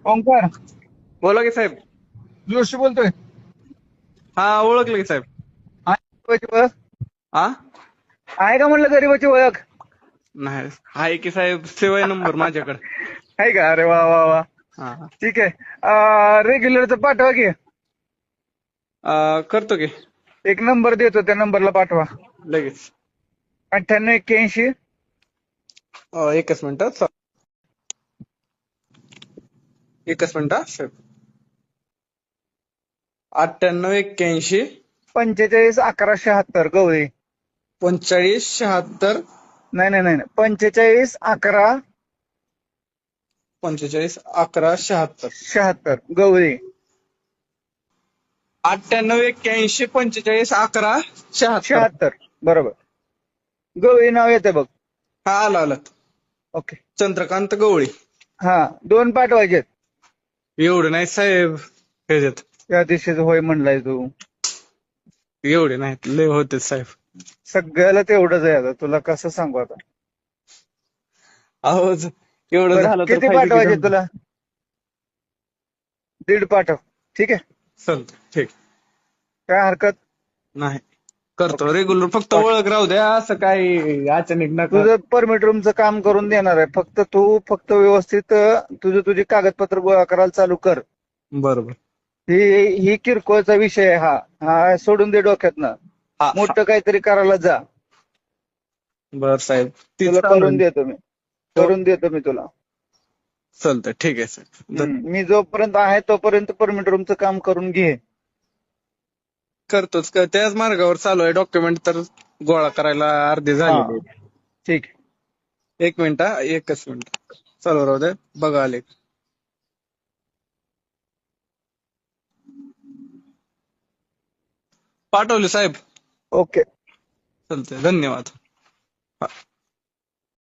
ओंकार बोला की साहेब. जोशी बोलतोय. हा, ओळखलं की साहेब. आहे गरीबाची ओळख? हा, आहे का म्हणलं गरीबाची ओळख? नाही आहे की साहेब, सेवा आहे नंबर माझ्याकडे. आहे का? अरे वा वा वा. हा हा. ठीक आहे. रेग्युलरचं पाठवा की. करतो की एक नंबर देतो, त्या नंबरला पाठवा. लगेच. 9881. एकच मिनिट. एकच मिनिट साहेब. 9881 45 11 76 गवळी. 45 76 नाही नाही नाही 45 11 45 11 76. 76 गवळी. 9881 45 11 76. 76 बरोबर. गवळी नाव येते बघ. हा, आलं. ओके. चंद्रकांत गवळी. हा, 2 पाठवायचे. एवढे नाही साहेब, ह्याच्यात त्या दिवशीच होय म्हणलाय तू. एवढे नाहीत, लय होते साहेब. सगळ्याला तेवढंच आहे आता, तुला कसं सांगू आता. अहो, एवढं बरं, झालं तर किती पाहिजे की पाठवायचे धंदा. तुला? 1.5 पाठव. ठीक आहे, चालतं, ठीक. काय हरकत नाही, करतो ओके. रेग्युलर. फक्त पाठ. ओळख राहू द्या, असं काही अचानक नका. तुझं परमिट रूमचं काम करून देणार आहे. फक्त व्यवस्थित तुझी कागदपत्र गोळा करायला चालू कर. बरोबर. ही ही किरकोळचा विषय आहे हा. हा सोडून दे डोक्यातनं. हा हा. मोठं काहीतरी करायला जा. बर साहेब, तीच तुला चालू करून आहे. देतो मी. करून देतो मी तुला. चालतंय, ठीक आहे साहेब. मी जोपर्यंत आहे तोपर्यंत परमिट रूमचं काम करून घे. करतोच त्याच मार्गावर चालू आहे. डॉक्युमेंट तर गोळा करायला अर्धे हा, झालेले आहेत. ठीक. एक मिनिट, एकच मिनिट चालू राहू द्या. बघा आले. पाठवले साहेब. ओके. चालतंय, धन्यवाद. हा.